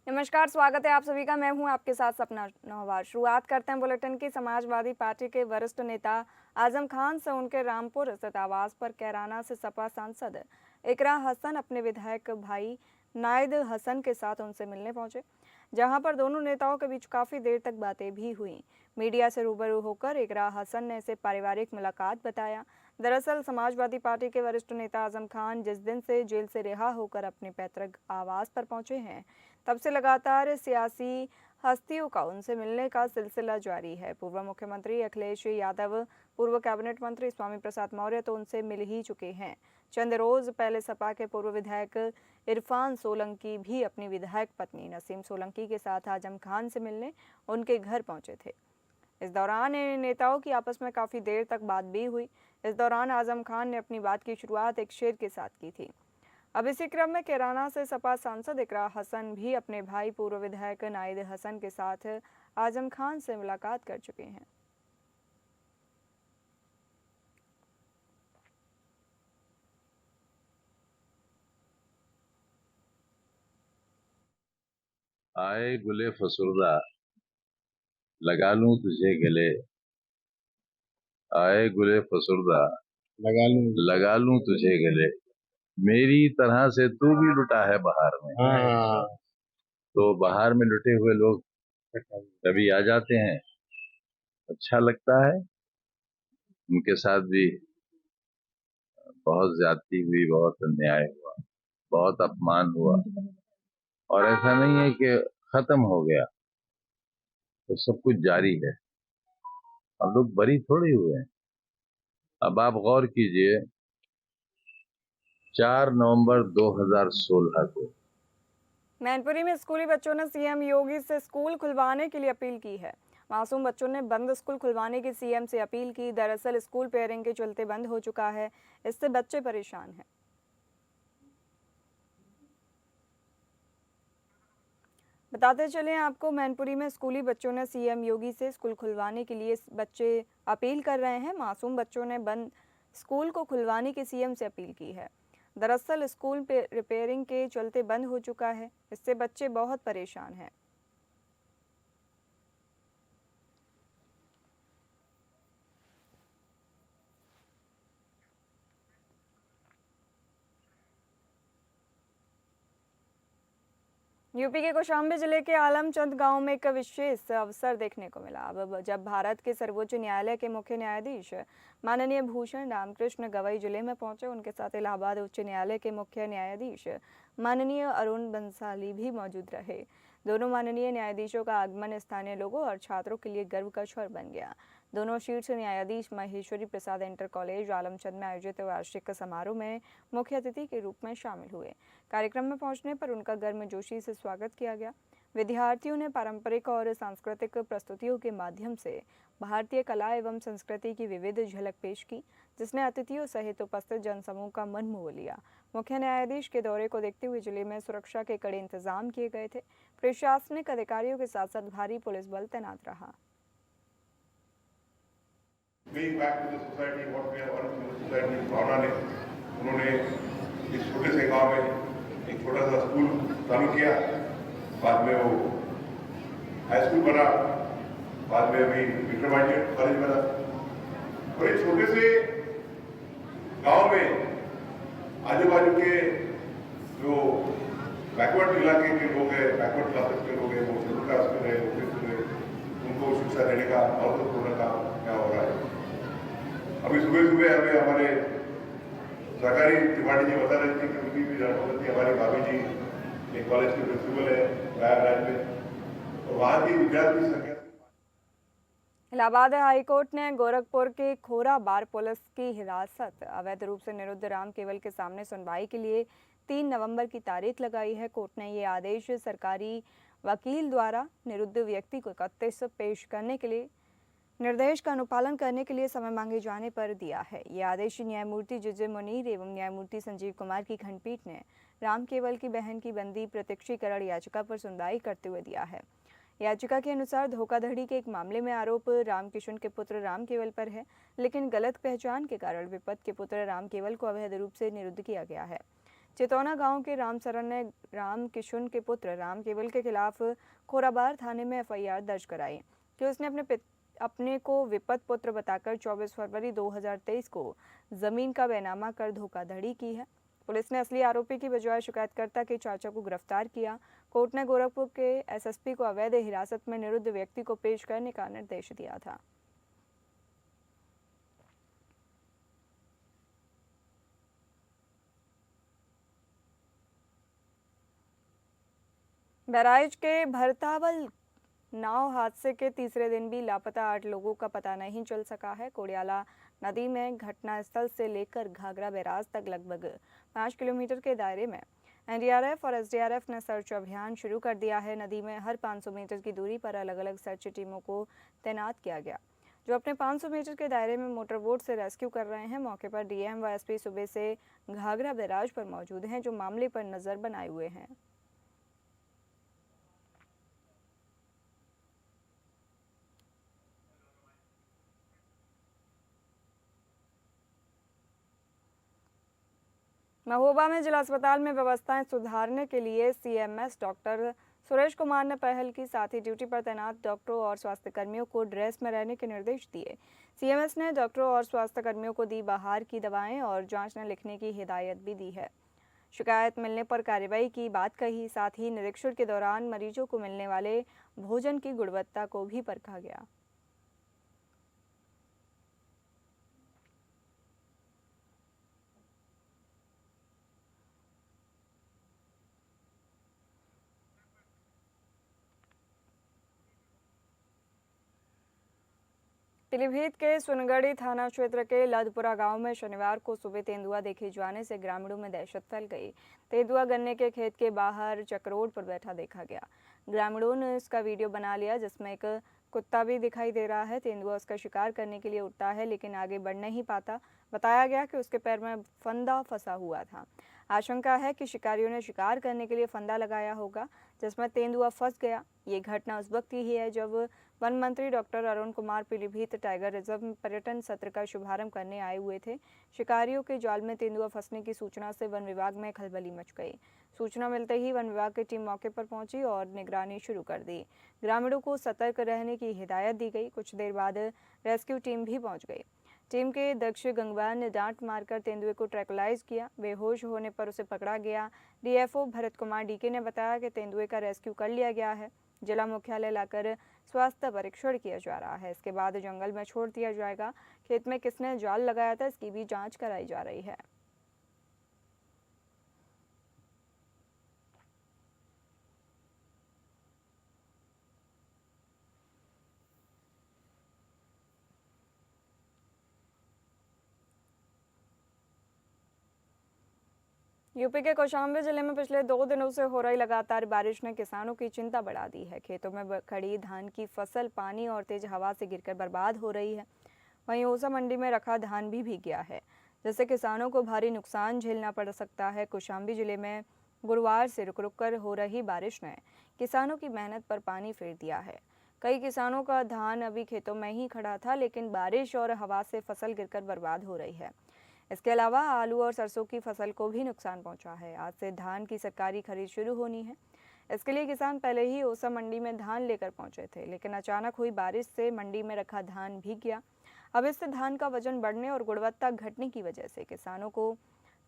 नमस्कार, स्वागत है आप सभी का। मैं हूं आपके साथ सपना नौवार। शुरुआत करते हैं बुलेटिन की। समाजवादी पार्टी के वरिष्ठ नेता आजम खान से उनके रामपुर स्थित आवास पर कैराना से सपा सांसद इकरा हसन अपने विधायक भाई नायद हसन के साथ उनसे मिलने पहुंचे, जहां पर दोनों नेताओं के बीच काफी देर तक बातें भी हुई। मीडिया से रूबरू होकर इकरा हसन ने इसे पारिवारिक मुलाकात बताया। दरअसल समाजवादी पार्टी के वरिष्ठ नेता आजम खान जिस दिन से जेल से रिहा होकर अपने पैतृक आवास पर पहुंचे हैं, तब से लगातार सियासी हस्तियों का उनसे मिलने का सिलसिला जारी है। पूर्व मुख्यमंत्री अखिलेश यादव, पूर्व कैबिनेट मंत्री स्वामी प्रसाद मौर्य तो उनसे मिल ही चुके हैं। चंद रोज पहले सपा के पूर्व विधायक इरफान सोलंकी भी अपनी विधायक पत्नी नसीम सोलंकी के साथ आजम खान से मिलने उनके घर पहुंचे थे। इस दौरान इन नेताओं की आपस में काफी देर तक बात भी हुई। इस दौरान आजम खान ने अपनी बात की शुरुआत एक शेर के साथ की थी। अब इसी क्रम में कैराना से सपा सांसद इकरा हसन भी अपने भाई पूर्व विधायक नायद हसन के साथ आजम खान से मुलाकात कर चुके हैं। आए गुले फसुर्दा लगा लूं तुझे गले। आए गुले फसुर्दा लगा लूं तुझे गले। मेरी तरह से तू भी लुटा है बहार में। तो बहार में लुटे हुए लोग कभी आ जाते हैं, अच्छा लगता है। उनके साथ भी बहुत ज्यादती हुई, बहुत अन्याय हुआ, बहुत अपमान हुआ, और ऐसा नहीं है कि खत्म हो गया, तो सब कुछ जारी है। हम लोग बरी थोड़े हुए हैं। अब आप गौर कीजिए, 4 नवंबर 2016 को मैनपुरी में स्कूली बच्चों ने सीएम योगी से स्कूल खुलवाने के लिए अपील की है। मासूम बच्चों ने बंद स्कूल खुलवाने की सीएम से अपील की। दरअसल स्कूल पेयरिंग के चलते बंद हो चुका है, इससे बच्चे परेशान हैं। बताते चलें आपको, मैनपुरी में स्कूली बच्चों ने सीएम योगी से स्कूल खुलवाने के लिए बच्चे अपील कर रहे हैं। मासूम बच्चों ने बंद स्कूल को खुलवाने की सीएम से अपील की है। दरअसल स्कूल पे रिपेयरिंग के चलते बंद हो चुका है, इससे बच्चे बहुत परेशान हैं। यूपी के कौशाम्बी जिले के आलमचंद गांव में एक विशेष अवसर देखने को मिला। अब जब भारत के सर्वोच्च न्यायालय के मुख्य न्यायाधीश माननीय भूषण रामकृष्ण गवई जिले में पहुंचे, उनके साथ इलाहाबाद उच्च न्यायालय के मुख्य न्यायाधीश माननीय अरुण बंसाली भी मौजूद रहे। दोनों माननीय न्यायाधीशों का आगमन स्थानीय लोगों और छात्रों के लिए गर्व का क्षण बन गया। दोनों शीर्ष न्यायाधीश महेश्वरी प्रसाद इंटर कॉलेज आलमचंद में आयोजित वार्षिक समारोह में मुख्य अतिथि के रूप में शामिल हुए। कार्यक्रम में पहुंचने पर उनका गर्मजोशी से स्वागत किया गया। विद्यार्थियों ने पारंपरिक और सांस्कृतिक प्रस्तुतियों के माध्यम से भारतीय कला एवं संस्कृति की विविध झलक पेश की, जिसने अतिथियों सहित उपस्थित जनसमूह का मन मोह लिया। मुख्य न्यायाधीश के दौरे को देखते हुए जिले में सुरक्षा के कड़े इंतजाम किए गए थे। प्रशासनिक अधिकारियों के साथ साथ भारी पुलिस बल तैनात रहा। Giving back to the society what we have earned to the society, भावना ने उन्होंने इस छोटे से गांव में एक छोटा सा स्कूल चालू किया। बाद में वो हाई स्कूल बना, बाद में अभी इंटरमीडिएट कॉलेज बना। और एक छोटे से गांव में आजू बाजू के जो बैकवर्ड इलाके के लोग हैं, बैकवर्ड क्लासेस के लोग हैं, वो शेड्यूल कास्ट के रहे, उनको शिक्षा देने का महत्वपूर्ण काम क्या हो रहा है। अभी सुबह सुबह हमें हमारे सरकारी त्रिपाठी जी बता रहे थे कि उनकी भी धर्मपत्नी हमारी भाभी जी एक कॉलेज के प्रिंसिपल है प्रयागराज में, और वहाँ की विद्यार्थी संख्या। इलाहाबाद हाईकोर्ट ने गोरखपुर के खोरा बार पुलिस की हिरासत अवैध रूप से निरुद्ध राम केवल के सामने सुनवाई के लिए 3 नवंबर की तारीख लगाई है। कोर्ट ने ये आदेश सरकारी वकील द्वारा निरुद्ध व्यक्ति को 31 पेश करने के लिए निर्देश का अनुपालन करने के लिए समय मांगे जाने पर दिया है। ये आदेश न्यायमूर्ति जे मुनीर एवं न्यायमूर्ति संजीव कुमार की खंडपीठ ने राम केवल की बहन की बंदी प्रत्यक्षीकरण याचिका पर सुनवाई करते हुए दिया है। याचिका के अनुसार धोखाधड़ी के एक मामले में आरोप रामकिशन के पुत्र राम केवल पर है, लेकिन गलत पहचान के कारण विपत के पुत्र राम केवल को अवैध रूप से निरुद्ध किया गया है। चितौना गांव के रामचरण ने राम किशुन के पुत्र राम केवल के खिलाफ खोराबार थाने में एफआईआर दर्ज कराई कि उसने अपने को विपत पुत्र बताकर 24 फरवरी 2023 को जमीन का बैनामा कर धोखाधड़ी की है। पुलिस ने असली आरोपी की बजाय शिकायतकर्ता के चाचा को गिरफ्तार किया। कोर्ट ने गोरखपुर के एसएसपी को अवैध हिरासत में निरुद्ध व्यक्ति को पेश करने का निर्देश दिया था। बहराइच के भरतावल नाव हादसे के तीसरे दिन भी लापता 8 लोगों का पता नहीं चल सका है। कोड़ियाला नदी में घटनास्थल से लेकर घाघरा बैराज तक लगभग 5 किलोमीटर के दायरे में एनडीआरएफ और एसडीआरएफ ने सर्च अभियान शुरू कर दिया है। नदी में हर 500 मीटर की दूरी पर अलग अलग सर्च टीमों को तैनात किया गया, जो अपने 500 मीटर के दायरे में मोटर बोट से रेस्क्यू कर रहे हैं। मौके पर डीएम व एसपी सुबह से घाघरा बैराज पर मौजूद हैं, जो मामले पर नजर बनाए हुए हैं। महोबा में जिला अस्पताल में व्यवस्थाएं सुधारने के लिए सीएमएस डॉक्टर सुरेश कुमार ने पहल की। साथ ही ड्यूटी पर तैनात डॉक्टरों और स्वास्थ्य कर्मियों को ड्रेस में रहने के निर्देश दिए। सीएमएस ने डॉक्टरों और स्वास्थ्य कर्मियों को दी बाहर की दवाएं और जांच न लिखने की हिदायत भी दी है। शिकायत मिलने पर कार्रवाई की बात कही। साथ ही निरीक्षण के दौरान मरीजों को मिलने वाले भोजन की गुणवत्ता को भी परखा गया। पीलीभीत के सुनगढ़ी थाना क्षेत्र के लदपुरा गांव में शनिवार को सुबह तेंदुआ देखे जाने से ग्रामीणों में दहशत फैल गई। तेंदुआ गन्ने के खेत के बाहर चक्रोड पर बैठा देखा गया। ग्रामीणों ने इसका वीडियो बना लिया, जिसमें एक कुत्ता भी दिखाई दे रहा है। तेंदुआ उसका शिकार करने के लिए उठता है, लेकिन आगे बढ़ नहीं पाता। बताया गया कि उसके पैर में फंदा फंसा हुआ था। आशंका है कि शिकारियों ने शिकार करने के लिए फंदा लगाया होगा, जिसमें तेंदुआ फंस गया। ये घटना उस वक्त की ही है जब वन मंत्री doctor Arun Kumar Pilibhit tiger reserve में पर्यटन सत्र का शुभारंभ करने आए हुए थे। शिकारियों के जाल में तेंदुआ फंसने की सूचना से वन विभाग में खलबली मच गई। सूचना मिलते ही वन विभाग की टीम मौके पर पहुंची और निगरानी शुरू कर दी। ग्रामीणों को सतर्क रहने की हिदायत दी गई। कुछ देर बाद रेस्क्यू टीम भी पहुंच गई। टीम के दक्ष गंगवार ने डांट मारकर तेंदुए को ट्रैंकुलाइज किया। बेहोश होने पर उसे पकड़ा गया। डीएफओ भरत कुमार डीके ने बताया कि तेंदुए का रेस्क्यू कर लिया गया है। जिला मुख्यालय लाकर स्वास्थ्य परीक्षण किया जा रहा है। इसके बाद जंगल में छोड़ दिया जाएगा। खेत में किसने जाल लगाया था, इसकी भी जांच कराई जा रही है। यूपी के कौशाम्बी जिले में पिछले 2 दिनों से हो रही लगातार बारिश ने किसानों की चिंता बढ़ा दी है। खेतों में खड़ी धान की फसल पानी और तेज हवा से गिरकर बर्बाद हो रही है। वहीं ओसा मंडी में रखा धान भी भीग गया है, जिससे किसानों को भारी नुकसान झेलना पड़ सकता है। कौशाम्बी जिले में गुरुवार से रुक रुक कर हो रही बारिश ने किसानों की मेहनत पर पानी फेर दिया है। कई किसानों का धान अभी खेतों में ही खड़ा था, लेकिन बारिश और हवा से फसल गिरकर बर्बाद हो रही है। इसके अलावा आलू और सरसों की फसल को भी नुकसान पहुंचा है। आज से धान की सरकारी खरीद शुरू होनी है। इसके लिए किसान पहले ही ओसा मंडी में धान लेकर पहुंचे थे, लेकिन अचानक हुई बारिश से मंडी में रखा धान भीग गया। अब इससे धान का वजन बढ़ने और गुणवत्ता घटने की वजह से किसानों को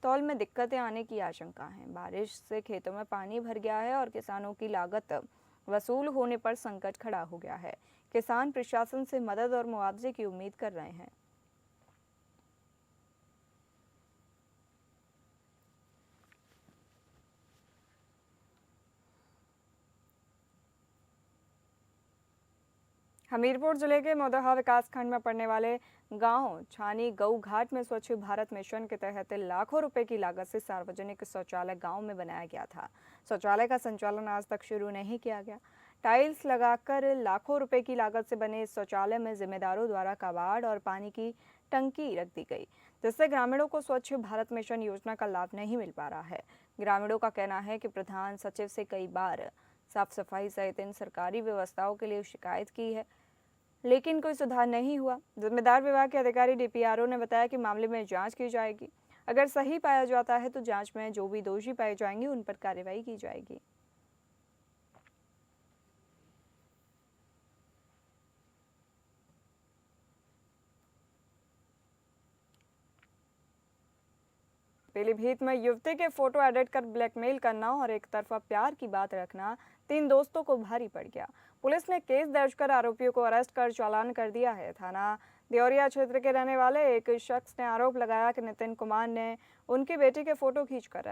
तौल में दिक्कतें आने की आशंका है। बारिश से खेतों में पानी भर गया है और किसानों की लागत वसूल होने पर संकट खड़ा हो गया है। किसान प्रशासन से मदद और मुआवजे की उम्मीद कर रहे हैं। हमीरपुर जिले के मोदहा विकासखंड में पड़ने वाले गांव छानी गऊ घाट में स्वच्छ भारत मिशन के तहत लाखों रुपए की लागत से सार्वजनिक शौचालय गांव में बनाया गया था। शौचालय का संचालन आज तक शुरू नहीं किया गया। टाइल्स लगाकर लाखों रुपए की लागत से बने इस शौचालय में जिम्मेदारों द्वारा कबाड़ और पानी की टंकी रख दी गई, जिससे ग्रामीणों को स्वच्छ भारत मिशन योजना का लाभ नहीं मिल पा रहा है। ग्रामीणों का कहना है कि प्रधान सचिव से कई बार साफ सफाई सहित इन सरकारी व्यवस्थाओं के लिए शिकायत की है, लेकिन कोई सुधार नहीं हुआ। जिम्मेदार विभाग के अधिकारी डीपीआरओ ने बताया कि मामले में जांच की जाएगी। अगर सही पाया जाता है तो जांच में जो भी दोषी पाए जाएंगे उन पर कार्रवाई की जाएगी। पीलीभीत में युवती के फोटो एडिट कर ब्लैकमेल करना और एक तरफा प्यार की बात रखना 3 दोस्तों को भारी पड़ गया। पुलिस ने केस दर्ज कर आरोपियों को अरेस्ट कर चालान कर दिया है। थाना देवरिया क्षेत्र के रहने वाले एक शख्स ने आरोप लगाया कि नितिन कुमार ने उनकी बेटी के फोटो खींचकर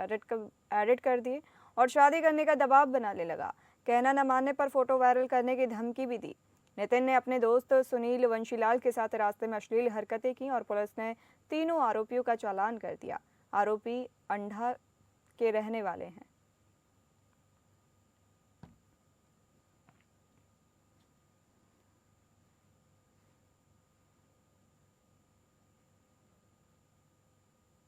एडिट कर दिए और शादी करने का दबाव बनाने लगा। कहना न मानने पर फोटो वायरल करने की धमकी भी दी। नितिन ने अपने दोस्त सुनील वंशीलाल के साथ रास्ते में अश्लील हरकतें की और पुलिस ने तीनों आरोपियों का चालान कर दिया। आरोपी अंडा के रहने वाले हैं।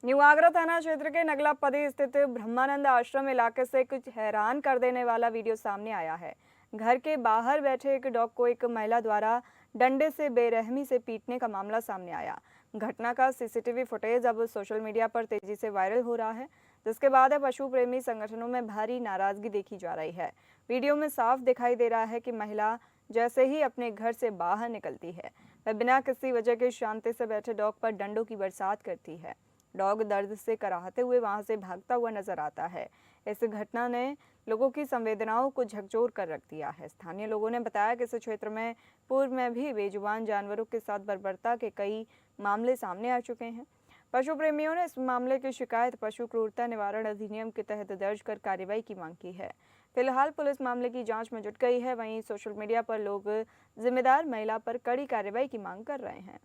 न्यू आगरा थाना क्षेत्र के नगलापदी स्थित ब्रह्मानंद आश्रम इलाके से कुछ हैरान कर देने वाला वीडियो सामने आया है। घर के बाहर बैठे एक डॉग को एक महिला द्वारा डंडे से बेरहमी से पीटने का मामला सामने आया। घटना का सीसीटीवी फुटेज अब सोशल मीडिया पर तेजी से वायरल हो रहा है, जिसके बाद अब पशु प्रेमी संगठनों में भारी नाराजगी देखी जा रही है। वीडियो में साफ दिखाई दे रहा है कि महिला जैसे ही अपने घर से बाहर निकलती है, वह बिना किसी वजह के शांति से बैठे डॉग पर डंडों की बरसात करती है। डॉग दर्द से कराहते हुए वहां से भागता हुआ नजर आता है। इस घटना ने लोगों की संवेदनाओं को झकझोर कर रख दिया है। स्थानीय लोगों ने बताया कि इस क्षेत्र में पूर्व में भी बेजुबान जानवरों के साथ बर्बरता के कई मामले सामने आ चुके हैं। पशु प्रेमियों ने इस मामले की शिकायत पशु क्रूरता निवारण अधिनियम के तहत दर्ज कर कार्रवाई की मांग की है। फिलहाल पुलिस मामले की जांच में जुट गई है। वहीं सोशल मीडिया पर लोग जिम्मेदार महिला पर कड़ी कार्रवाई की मांग कर रहे हैं।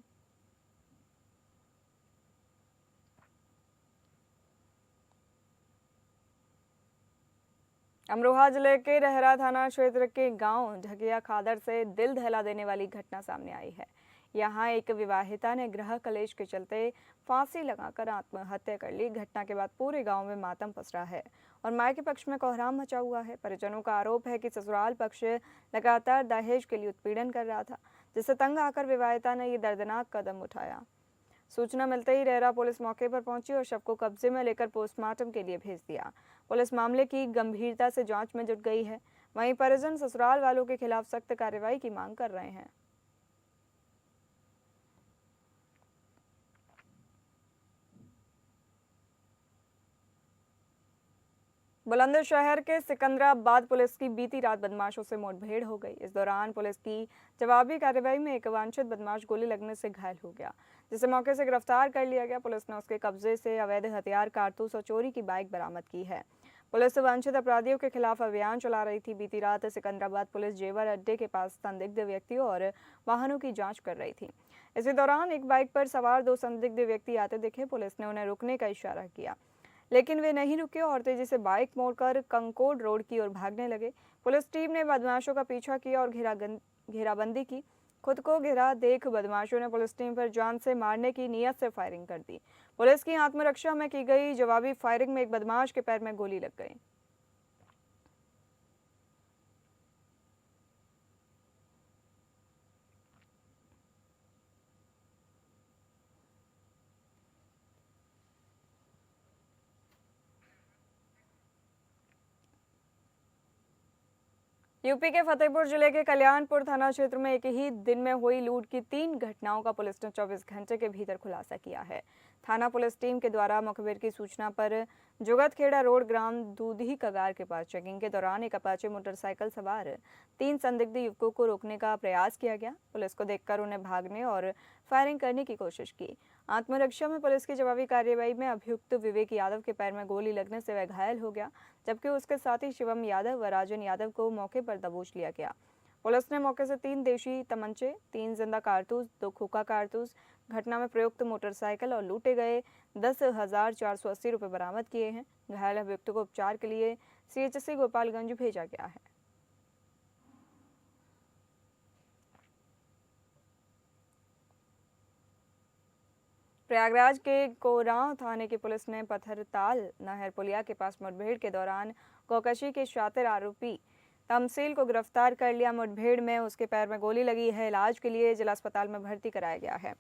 अमरोहा जिले के रहरा थाना क्षेत्र के गांव ढकिया खादर से दिल दहला देने वाली घटना सामने आई है। यहां एक विवाहिता ने गृह कलेश के चलते फांसी लगाकर आत्महत्या कर ली। घटना के बाद पूरे गांव में मातम पसरा है और मायके पक्ष में कोहराम मचा हुआ है। परिजनों का आरोप है कि ससुराल पक्ष लगातार दहेज के लिए उत्पीड़न कर रहा था, जिससे तंग आकर विवाहिता ने ये दर्दनाक कदम उठाया। सूचना मिलते ही रहरा पुलिस मौके पर पहुंची और शव को कब्जे में लेकर पोस्टमार्टम के लिए भेज दिया। पुलिस मामले की गंभीरता से जांच में जुट गई है। वहीं परिजन ससुराल वालों के खिलाफ सख्त कार्रवाई की मांग कर रहे हैं। बुलंदशहर के सिकंदराबाद पुलिस की बीती रात बदमाशों से मुठभेड़ हो गई। इस दौरान पुलिस की जवाबी कार्रवाई में एक वांछित बदमाश गोली लगने से घायल हो गया, जिसे मौके से गिरफ्तार कर लिया गया। पुलिस ने उसके कब्जे से अवैध हथियार, कारतूस और चोरी की बाइक बरामद की है। पुलिस वांछित अपराधियों के खिलाफ अभियान चला रही थी। बीती रात सिकंदराबाद पुलिस जेवर अड्डे के पास संदिग्ध व्यक्तियों और वाहनों की जाँच कर रही थी। इसी दौरान एक बाइक पर सवार 2 संदिग्ध व्यक्ति आते दिखे। पुलिस ने उन्हें रुकने का इशारा किया, लेकिन वे नहीं रुके और तेजी से बाइक मोड़कर कंकोड रोड की ओर भागने लगे। पुलिस टीम ने बदमाशों का पीछा किया और घेराबंदी की। खुद को घिरा देख बदमाशों ने पुलिस टीम पर जान से मारने की नीयत से फायरिंग कर दी। पुलिस की आत्मरक्षा में की गई जवाबी फायरिंग में एक बदमाश के पैर में गोली लग गई। यूपी के फतेहपुर जिले के कल्याणपुर थाना क्षेत्र में एक ही दिन में हुई लूट की 3 घटनाओं का पुलिस ने 24 घंटे के भीतर खुलासा किया है। थाना पुलिस टीम के द्वारा मुखबिर की सूचना पर जुगतखेड़ा रोड ग्राम दूधी कगार के पास चेकिंग के दौरान एक अपाचे मोटरसाइकिल सवार 3 संदिग्ध युवकों को रोकने का प्रयास किया गया। पुलिस को देखकर उन्हें भागने और फायरिंग करने की कोशिश की। आत्मरक्षा में पुलिस की जवाबी कार्रवाई में अभियुक्त विवेक यादव के पैर में गोली लगने से वह घायल हो गया, जबकि उसके साथी शिवम यादव व राजन यादव को मौके पर दबोच लिया गया। पुलिस ने मौके से 3 देशी तमंचे, 3 जिंदा कारतूस, 2 खोखा कारतूस, घटना में प्रयुक्त मोटरसाइकिल और लूटे गए 10,480 रुपये बरामद किए हैं। घायल अभियुक्त को उपचार के लिए CHC गोपालगंज भेजा गया है। प्रयागराज के कोरांव थाने की पुलिस ने पत्थरताल नहर पुलिया के पास मुठभेड़ के दौरान गोकशी के शातिर आरोपी तमसील को गिरफ्तार कर लिया। मुठभेड़ में उसके पैर में गोली लगी है। इलाज के लिए जिला अस्पताल में भर्ती कराया गया है।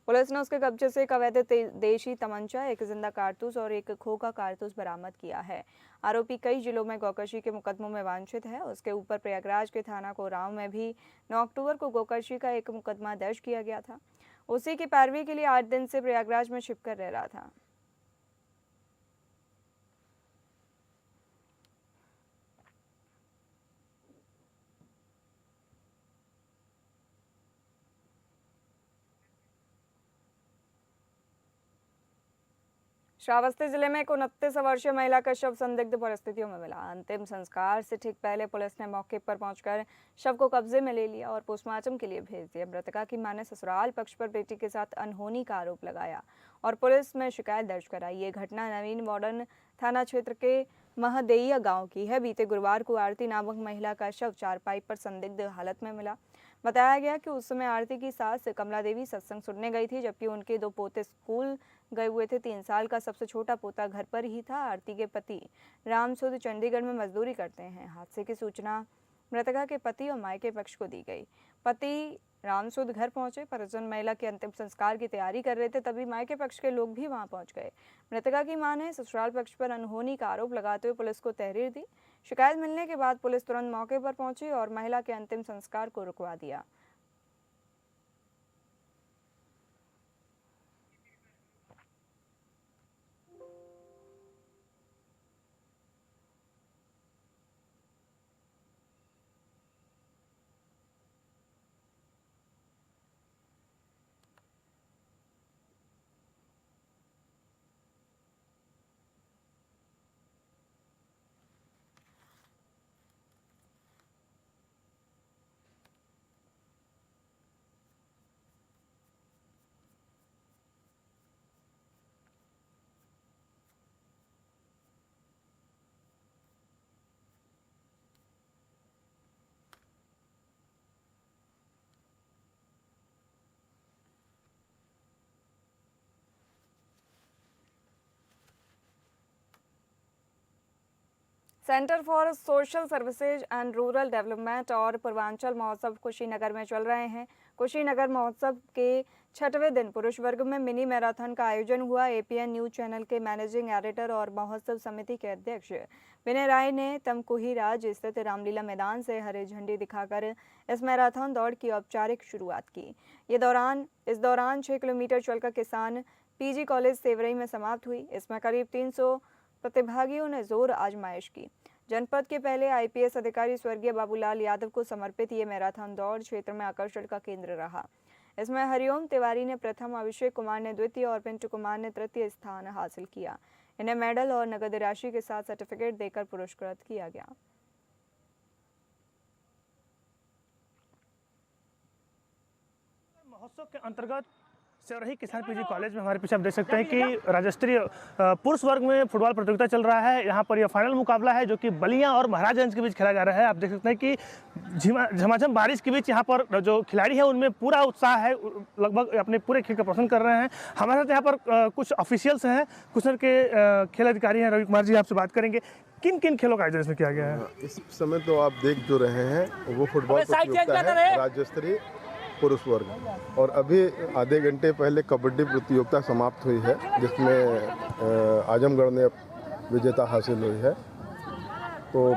पुलिस ने उसके कब्जे से एक अवैध देशी तमंचा, एक जिंदा कारतूस और एक खोखा कारतूस बरामद किया है। आरोपी कई जिलों में गौकशी के मुकदमों में वांछित है। उसके ऊपर प्रयागराज के थाना कोरांव में भी 9 अक्टूबर को गौकशी का एक मुकदमा दर्ज किया गया था। उसी की पैरवी के लिए 8 दिन से प्रयागराज में छिपकर रह रहा था। श्रावस्ती जिले में एक 29 वर्षीय महिला का शव संदिग्ध परिस्थितियों में मिला। अंतिम संस्कार से ठीक पहले पुलिस ने मौके पर पहुंचकर शव को कब्जे में ले लिया और पोस्टमार्टम के लिए भेज दिया। मृतका की मां ने ससुराल पक्ष पर बेटी के साथ अनहोनी का आरोप लगाया और पुलिस में शिकायत दर्ज कराई। ये घटना नवीन मॉडर्न थाना क्षेत्र के महदेइया गांव की है। बीते गुरुवार को आरती नामक महिला का शव चारपाई पर संदिग्ध हालत में मिला। बताया गया कि उस समय आरती की सास कमला देवी सत्संग सुनने गई थी, जबकि उनके 2 पोते स्कूल गए हुए थे। 3 साल का सबसे छोटा पोता घर पर ही था। आरती के पति रामसुद चंडीगढ़ में मजदूरी करते हैं। हादसे की सूचना मृतका के पति और मायके पक्ष को दी गई। पति रामसुद घर पहुंचे। परिजन महिला के अंतिम संस्कार की तैयारी कर रहे थे, तभी मायके पक्ष के लोग भी वहां पहुंच गए। मृतका की मां ने ससुराल पक्ष पर अनहोनी का आरोप लगाते हुए पुलिस को तहरीर दी। शिकायत मिलने के बाद पुलिस तुरंत मौके पर पहुंची और महिला के अंतिम संस्कार को रुकवा दिया। Centre for social services and rural development और पूर्वांचल महोत्सव कुशीनगर में चल रहे हैं। कुशीनगर महोत्सव के 6वें दिन पुरुष वर्ग में मिनी मैराथन का आयोजन हुआ। एपीएन न्यूज चैनल के मैनेजिंग एडिटर और महोत्सव समिति के अध्यक्ष विनय राय ने तमकुहीराज स्थित रामलीला मैदान से हरी झंडी दिखाकर इस मैराथन दौड़ की औपचारिक शुरुआत की। इस दौरान 6 किलोमीटर चलकर किसान पीजी कॉलेज सेवरई में समाप्त हुई। इसमें करीब 300 प्रतिभागियों ने जोर आजमाइश की। जनपद के पहले आईपीएस अधिकारी स्वर्गीय बाबूलाल यादव को समर्पित ये मैराथन दौड़ क्षेत्र में आकर्षण का केंद्र रहा। इसमें हरिओम तिवारी ने प्रथम, अभिषेक कुमार ने द्वितीय और पिंटू कुमार ने तृतीय स्थान हासिल किया। इन्हें मेडल और नगद राशि के साथ सर्टिफिकेट देकर पुरस्कृत किया गया। महोत्सव के अंतर्गत सेवरही किसान पीजी कॉलेज में हमारे पीछे आप देख सकते हैं कि राज्य स्तरीय पुरुष वर्ग में फुटबॉल प्रतियोगिता चल रहा है। यहाँ पर यह फाइनल मुकाबला है जो कि बलिया और महाराजगंज के बीच खेला जा रहा है। आप देख सकते हैं कि झमाझम बारिश के बीच यहाँ पर जो खिलाड़ी है उनमें पूरा उत्साह है, लगभग अपने पूरे खेल का प्रदर्शन कर रहे हैं। हमारे साथ यहाँ पर कुछ ऑफिशियल्स हैं, कुछ के खेल अधिकारी हैं। रवि कुमार जी आपसे बात करेंगे, किन किन खेलों का आयोजन इसमें किया गया है? इस समय तो आप देख जो रहे हैं वो फुटबॉल प्रतियोगिता है राज्य स्तरीय पुरुष वर्ग, और अभी आधे घंटे पहले कबड्डी प्रतियोगिता समाप्त हुई है जिसमें आजमगढ़ ने विजेता हासिल हुई है। तो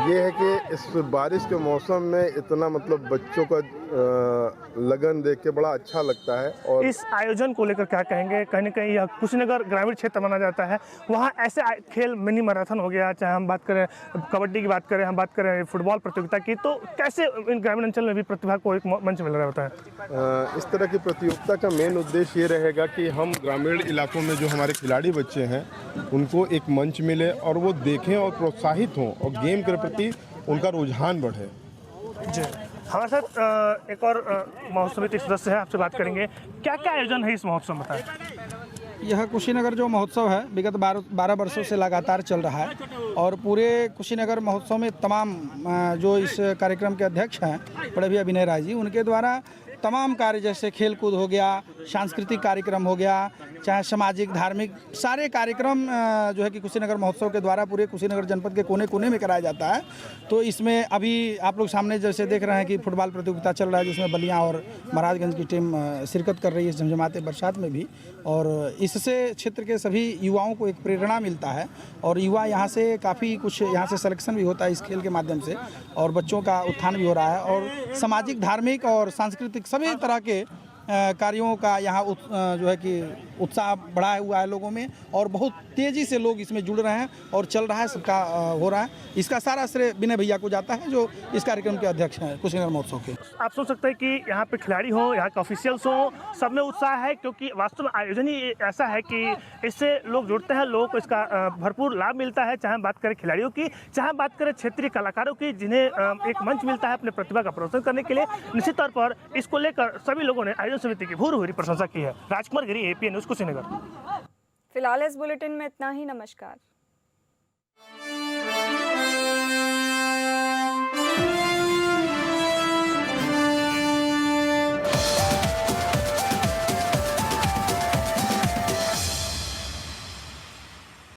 ये है कि इस बारिश के मौसम में इतना मतलब बच्चों का लगन देख के बड़ा अच्छा लगता है। और इस आयोजन को लेकर क्या कहेंगे? कहीं ना कहीं यह कुशीनगर ग्रामीण क्षेत्र माना जाता है, वहाँ ऐसे खेल मिनी मैराथन हो गया, चाहे हम बात करें कबड्डी की बात करें, हम बात करें फुटबॉल प्रतियोगिता की, तो कैसे इन ग्रामीण अंचल में भी प्रतिभा को एक मंच मिल रहा होता है? इस तरह की प्रतियोगिता का मेन उद्देश्य ये रहेगा कि हम ग्रामीण इलाकों में जो हमारे खिलाड़ी बच्चे हैं उनको एक मंच मिले और वो देखें और प्रोत्साहित हों और गेम के प्रति उनका रुझान बढ़े। जी, हमारे साथ एक और महोत्सव समिति सदस्य है, आपसे बात करेंगे। क्या क्या आयोजन है इस महोत्सव में? यह कुशीनगर जो महोत्सव है विगत 12 वर्षों से लगातार चल रहा है और पूरे कुशीनगर महोत्सव में तमाम जो इस कार्यक्रम के अध्यक्ष हैं बड़े भैया विनय राय जी, उनके द्वारा तमाम कार्य जैसे खेल कूद हो गया, सांस्कृतिक कार्यक्रम हो गया, चाहे सामाजिक धार्मिक सारे कार्यक्रम जो है कि कुशीनगर महोत्सव के द्वारा पूरे कुशीनगर जनपद के कोने कोने में कराया जाता है। तो इसमें अभी आप लोग सामने जैसे देख रहे हैं कि फुटबॉल प्रतियोगिता चल रहा है, जिसमें बलिया और महाराजगंज की टीम शिरकत कर रही है झमझमाते बरसात में भी, और इससे क्षेत्र के सभी युवाओं को एक प्रेरणा मिलता है और युवा यहाँ से काफ़ी कुछ यहाँ से सिलेक्शन भी होता है इस खेल के माध्यम से, और बच्चों का उत्थान भी हो रहा है और सामाजिक धार्मिक और सांस्कृतिक सभी तरह के कार्यों का यहाँ जो है कि उत्साह बढ़ा हुआ है लोगों में, और बहुत तेज़ी से लोग इसमें जुड़ रहे हैं और चल रहा है, सबका हो रहा है। इसका सारा श्रेय विनय भैया को जाता है जो इस कार्यक्रम के अध्यक्ष हैं कुशीनगर महोत्सव के। आप सोच सकते हैं कि यहाँ पे खिलाड़ी हों, यहाँ के ऑफिशियल्स हों, सब में उत्साह है, क्योंकि वास्तव में आयोजन ही ऐसा है कि इससे लोग जुड़ते हैं, लोगों को इसका भरपूर लाभ मिलता है। चाहे बात करें खिलाड़ियों की, चाहे बात करें क्षेत्रीय कलाकारों की, जिन्हें एक मंच मिलता है अपने प्रतिभा का प्रदर्शन करने के लिए। निश्चित तौर पर इसको लेकर सभी लोगों ने आयोजन समिति की भूरी प्रशंसा की है। राजकुमार गिरी, एपीएन न्यूज़ कुशीनगर। फिलहाल इस बुलेटिन में इतना ही। नमस्कार।